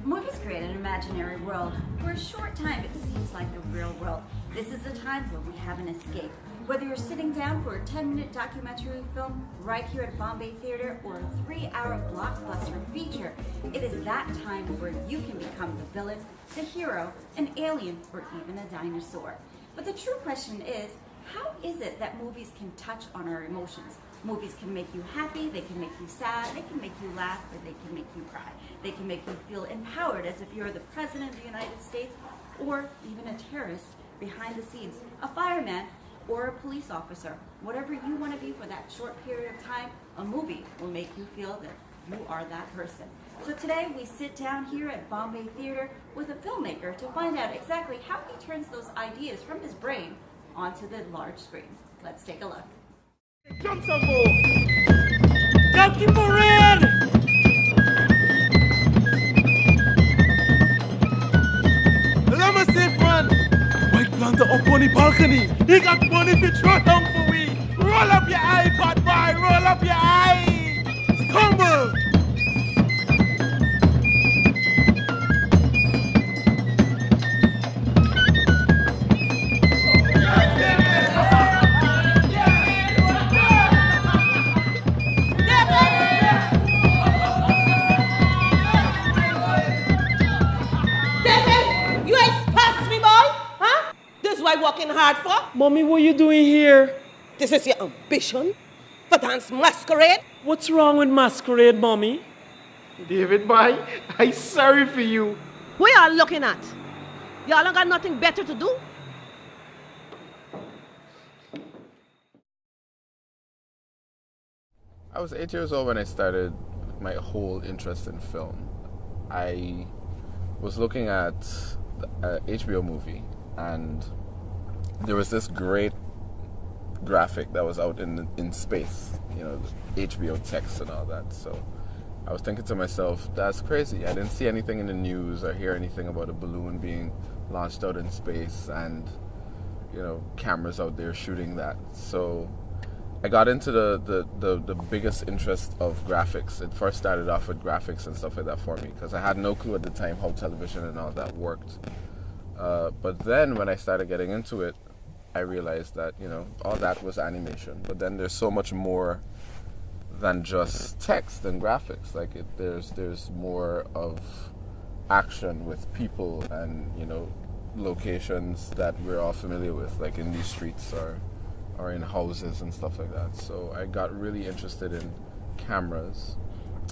Movies create an imaginary world. For a short time, it seems like the real world. This is the time where we have an escape. Whether you're sitting down for a 10-minute documentary film right here at Bombay Theater or a 3-hour blockbuster feature, it is that time where you can become the villain, the hero, an alien, or even a dinosaur. But the true question is, how is it that movies can touch on our emotions? Movies can make you happy, they can make you sad, they can make you laugh, or they can make you cry. They can make you feel empowered as if you're the President of the United States or even a terrorist behind the scenes, a fireman, or a police officer. Whatever you want to be for that short period of time, a movie will make you feel that you are that person. So today we sit down here at Bombay Theater with a filmmaker to find out exactly how he turns those ideas from his brain onto the large screen. Let's take a look. Jump some more! Jump more in! Let me see, man. White planter up on the balcony. He got money to throw down for we. Roll up your eye, bad boy. Roll up your eye. Stumble. Working hard for? Mommy, what are you doing here? This is your ambition? For dance masquerade? What's wrong with masquerade, Mommy? David, boy, I'm sorry for you. Who y'all looking at? Y'all ain't got nothing better to do? I was 8 years old when I started my whole interest in film. I was looking at a HBO movie, and there was this great graphic that was out in space, you know, HBO text and all that. So I was thinking to myself, that's crazy. I didn't see anything in the news or hear anything about a balloon being launched out in space and, you know, cameras out there shooting that. So I got into the biggest interest of graphics. It first started off with graphics and stuff like that for me, because I had no clue at the time how television and all that worked. But then when I started getting into it, I realized that, you know, all that was animation. But then there's so much more than just text and graphics. Like there's more of action with people and, you know, locations that we're all familiar with, like in these streets or in houses and stuff like that. So I got really interested in cameras.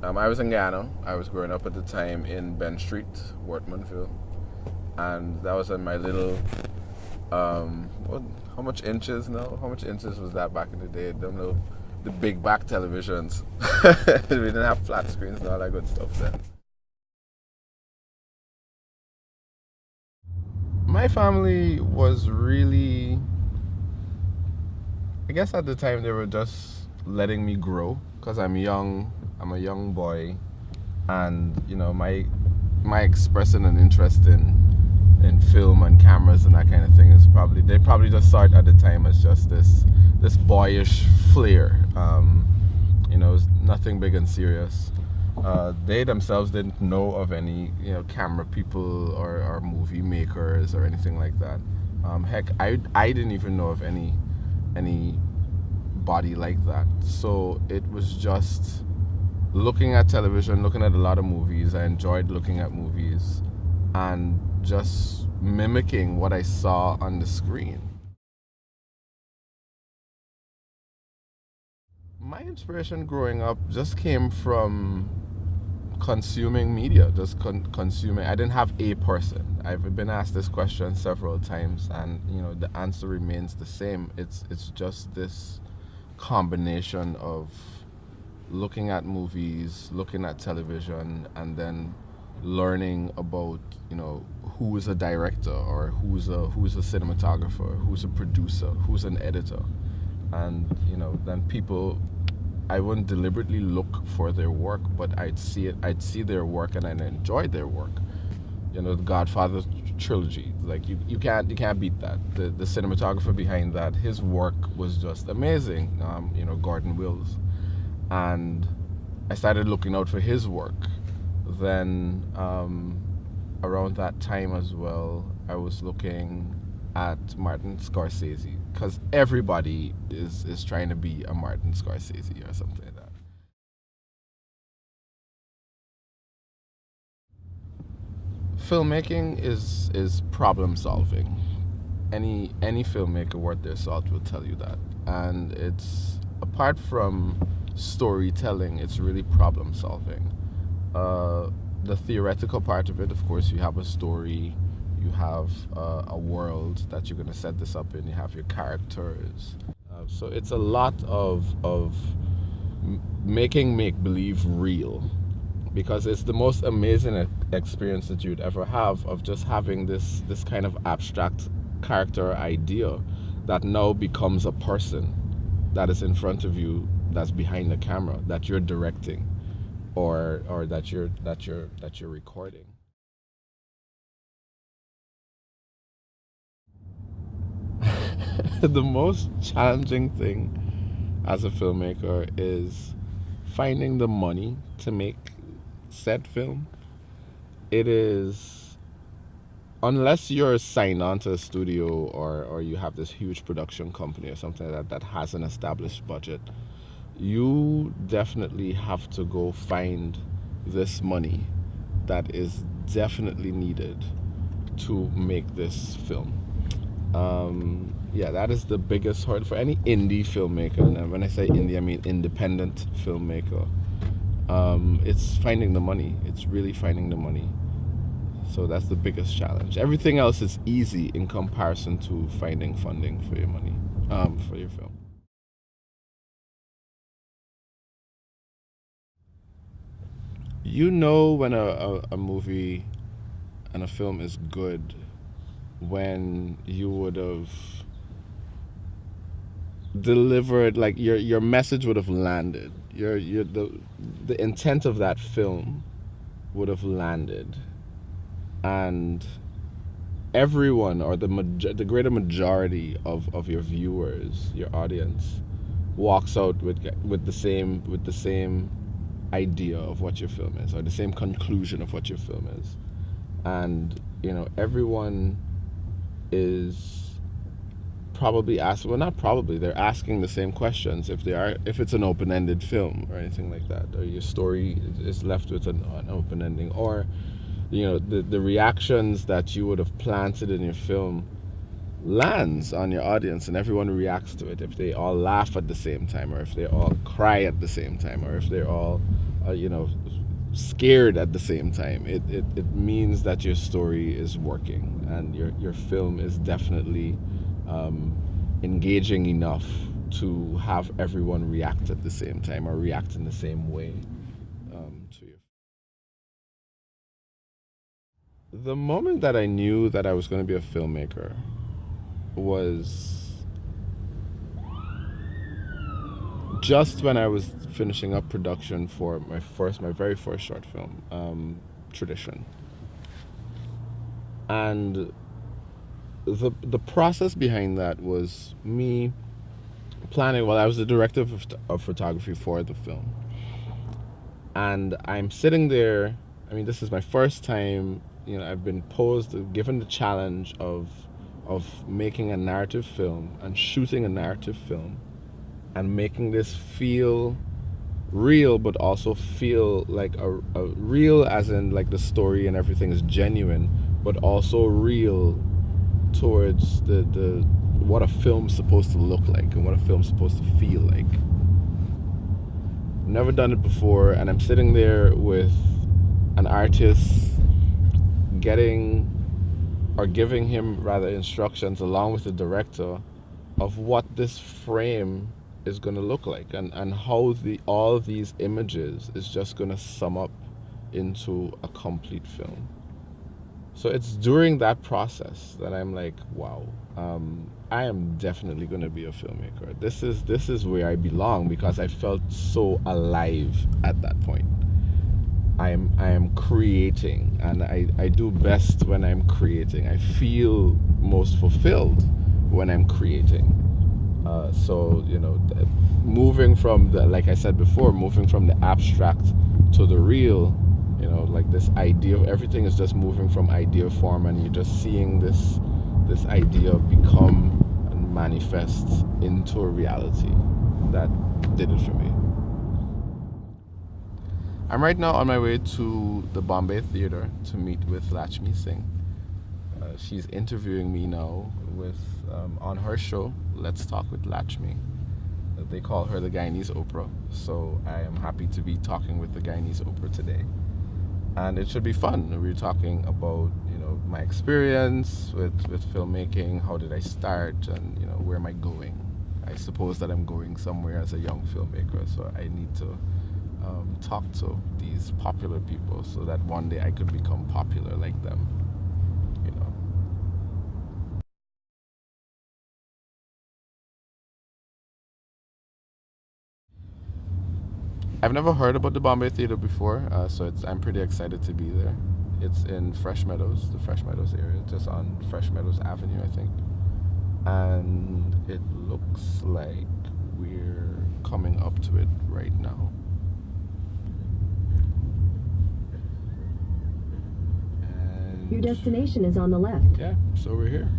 I was in Guyana. I was growing up at the time in Ben Street, Wortmanville. And that was in my little, how much inches now? How much inches was that back in the day? The big back televisions. We didn't have flat screens and all that good stuff then. My family was really, I guess at the time they were just letting me grow, because I'm young, I'm a young boy, and, you know, my expressing an interest in film and cameras and that kind of thing is they probably just saw it at the time as just this boyish flair. You know, it's nothing big and serious. They themselves didn't know of any, you know, camera people or movie makers or anything like that. Heck, I didn't even know of any body like that. So it was just looking at television, looking at a lot of movies. I enjoyed looking at movies and just mimicking what I saw on the screen. My inspiration growing up just came from consuming media, just consuming. I didn't have a person. I've been asked this question several times, and, you know, the answer remains the same. It's just this combination of looking at movies, looking at television, and then learning about, you know, who is a director or who's a cinematographer, who's a producer, who's an editor. And, you know, then people, I wouldn't deliberately look for their work, but I'd see their work and I'd enjoy their work. You know, the Godfather trilogy, like you can't beat that. The cinematographer behind that, his work was just amazing. You know, Gordon Wills. And I started looking out for his work. then around that time as well, I was looking at Martin Scorsese, because everybody is trying to be a Martin Scorsese or something like that. Filmmaking is problem solving. Any filmmaker worth their salt will tell you that. And it's, apart from storytelling, it's really problem solving. The theoretical part of it, of course, you have a story, you have a world that you're going to set this up in, you have your characters. So it's a lot of making make-believe real, because it's the most amazing experience that you'd ever have, of just having this kind of abstract character idea that now becomes a person that is in front of you, that's behind the camera, that you're directing, or that you're recording. The most challenging thing as a filmmaker is finding the money to make said film. It is, unless you're signed on to a studio or you have this huge production company or something like that has an established budget, you definitely have to go find this money that is definitely needed to make this film. Yeah, that is the biggest hurdle for any indie filmmaker. And when I say indie, I mean independent filmmaker. It's finding the money. It's really finding the money. So that's the biggest challenge. Everything else is easy in comparison to finding funding for your money, for your film. You know when a movie and a film is good when you would have delivered, like your message would have landed. The intent of that film would have landed, and everyone, or the greater majority of your viewers, your audience, walks out with the same idea of what your film is, or the same conclusion of what your film is. And everyone is probably asking, well, not probably, they're asking the same questions if it's an open-ended film or anything like that, or your story is left with an open ending, or the reactions that you would have planted in your film lands on your audience and everyone reacts to it. If they all laugh at the same time, or if they all cry at the same time, or if they're all scared at the same time, it means that your story is working, and your film is definitely engaging enough to have everyone react at the same time, or react in the same way to you. The moment that I knew that I was going to be a filmmaker was just when I was finishing up production for my very first short film, Tradition. And the process behind that was me planning. Well, I was the director of photography for the film, and I'm sitting there. I mean, this is my first time. I've been given the challenge of making a narrative film and shooting a narrative film, and making this feel real, but also feel like a real, as in like the story and everything is genuine, but also real towards the what a film's supposed to look like and what a film's supposed to feel like. Never done it before, and I'm sitting there with an artist giving him rather instructions, along with the director, of what this frame is going to look like, and how all these images is just going to sum up into a complete film. So it's during that process that I'm like, wow, I am definitely going to be a filmmaker. This is where I belong, because I felt so alive at that point. I am creating, and I do best when I'm creating. I feel most fulfilled when I'm creating. So moving from like I said before, moving from the abstract to the real, like this idea, everything is just moving from idea form, and you're just seeing this idea become and manifest into a reality. That did it for me. I'm right now on my way to the Bombay Theatre to meet with Lakshmi Singh. She's interviewing me now with on her show, Let's Talk with Lakshmi. They call her the Guyanese Oprah, so I am happy to be talking with the Guyanese Oprah today. And it should be fun. We're talking about, my experience with filmmaking, how did I start, and, where am I going? I suppose that I'm going somewhere as a young filmmaker, so I need to talk to these popular people so that one day I could become popular like them. I've never heard about the Bombay Theatre before, so I'm pretty excited to be there. It's in Fresh Meadows, the Fresh Meadows area, just on Fresh Meadows Avenue, I think. And it looks like we're coming up to it right now. And your destination is on the left. Yeah, so we're here.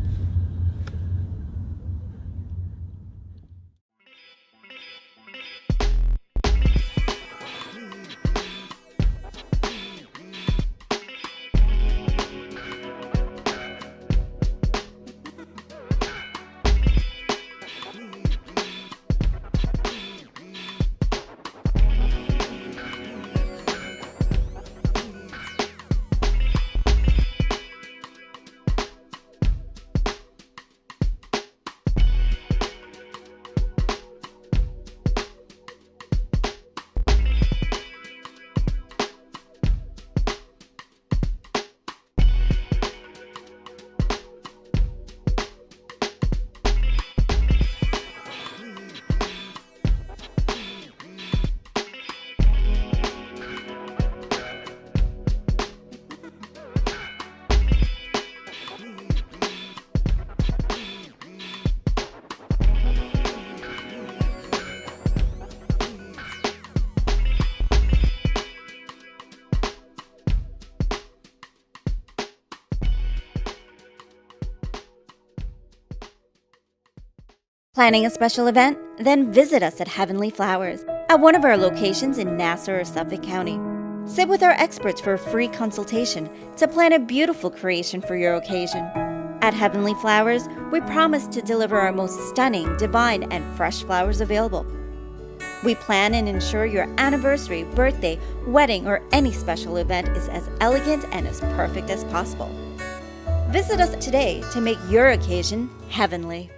Planning a special event? Then visit us at Heavenly Flowers at one of our locations in Nassau or Suffolk County. Sit with our experts for a free consultation to plan a beautiful creation for your occasion. At Heavenly Flowers, we promise to deliver our most stunning, divine, and fresh flowers available. We plan and ensure your anniversary, birthday, wedding, or any special event is as elegant and as perfect as possible. Visit us today to make your occasion heavenly.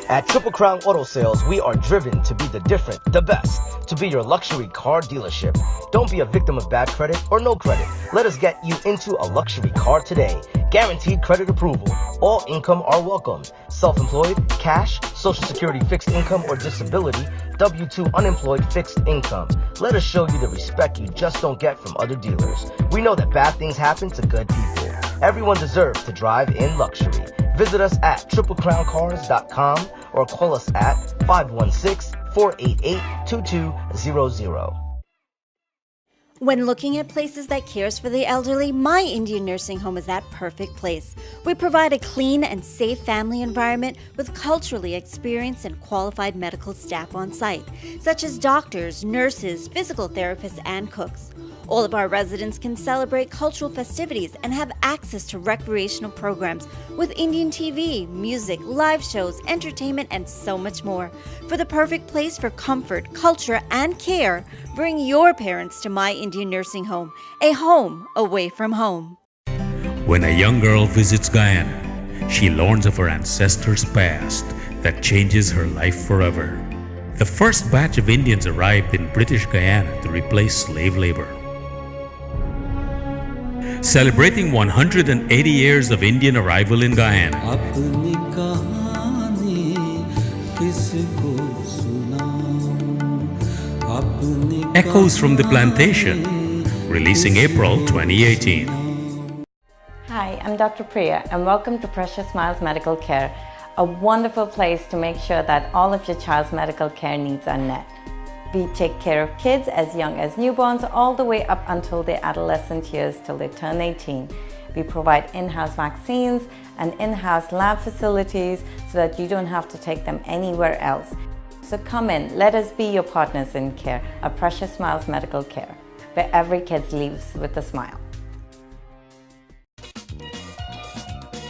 At Triple Crown Auto Sales, we are driven to be the different, the best, to be your luxury car dealership. Don't be a victim of bad credit or no credit. Let us get you into a luxury car today. Guaranteed credit approval. All income are welcome. Self-employed, cash, Social Security fixed income or disability, W-2 unemployed fixed income. Let us show you the respect you just don't get from other dealers. We know that bad things happen to good people. Everyone deserves to drive in luxury. Visit us at triplecrowncars.com or call us at 516-488-2200. When looking at places that cares for the elderly, My Indian Nursing Home is that perfect place. We provide a clean and safe family environment with culturally experienced and qualified medical staff on site, such as doctors, nurses, physical therapists, and cooks. All of our residents can celebrate cultural festivities and have access to recreational programs with Indian TV, music, live shows, entertainment, and so much more. For the perfect place for comfort, culture, and care, bring your parents to My Indian Nursing Home, a home away from home. When a young girl visits Guyana, she learns of her ancestors' past that changes her life forever. The first batch of Indians arrived in British Guyana to replace slave labor. Celebrating 180 years of Indian arrival in Guyana. Echoes from the Plantation, releasing April 2018. Hi, I'm Dr. Priya and welcome to Precious Smiles Medical Care, a wonderful place to make sure that all of your child's medical care needs are met. We take care of kids as young as newborns all the way up until their adolescent years till they turn 18. We provide in-house vaccines and in-house lab facilities so that you don't have to take them anywhere else. So come in, let us be your partners in care, a Precious Smiles Medical Care, where every kid leaves with a smile.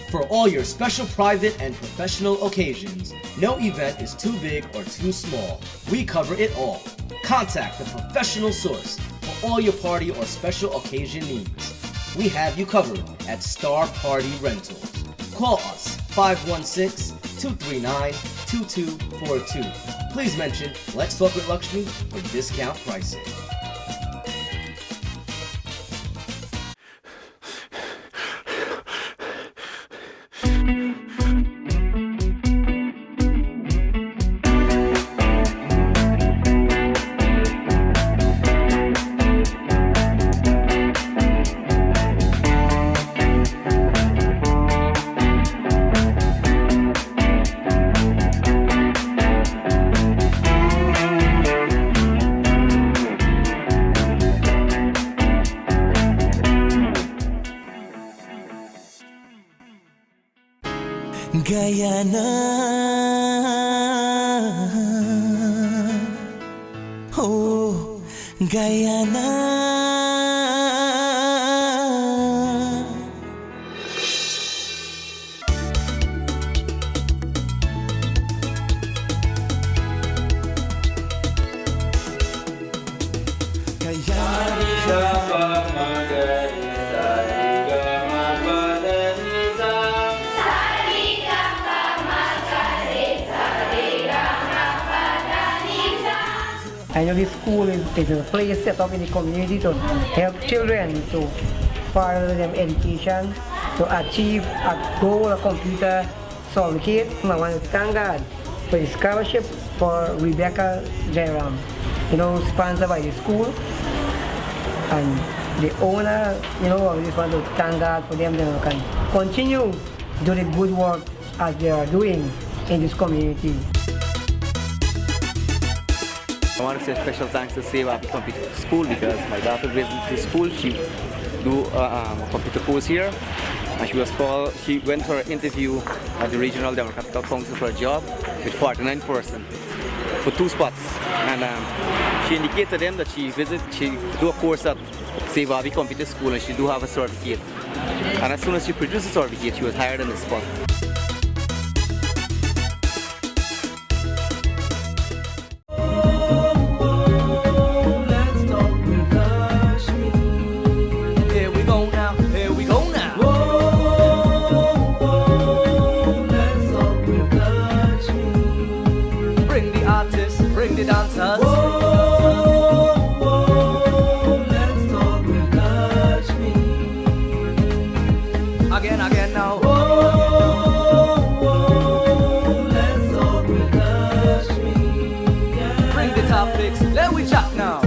For all your special private and professional occasions, no event is too big or too small. We cover it all. Contact the professional source for all your party or special occasion needs. We have you covered at Star Party Rentals. Call us 516-239-2242. Please mention Let's Talk with Lakshmi for discount pricing. Guyana, oh, Guyana. I know this school is a place set up in the community to help children to further them education, to achieve a goal, a computer solved. I want to thank God for the scholarship for Rebecca Jerram, sponsored by the school. And the owner, I just want to thank God for them. They can continue do the good work as they are doing in this community. I want to say special thanks to Yaphet Computer School because my daughter visited the school. She do a computer course here, and she went for an interview at the Regional Democratic Council for a job with 49 persons for 2 spots. And she indicated to them that she do a course at Yaphet Computer School and she do have a certificate. And as soon as she produced the certificate, she was hired on the spot. Again now. Let's talk with Lakshmi. Bring the topics, let we chat now.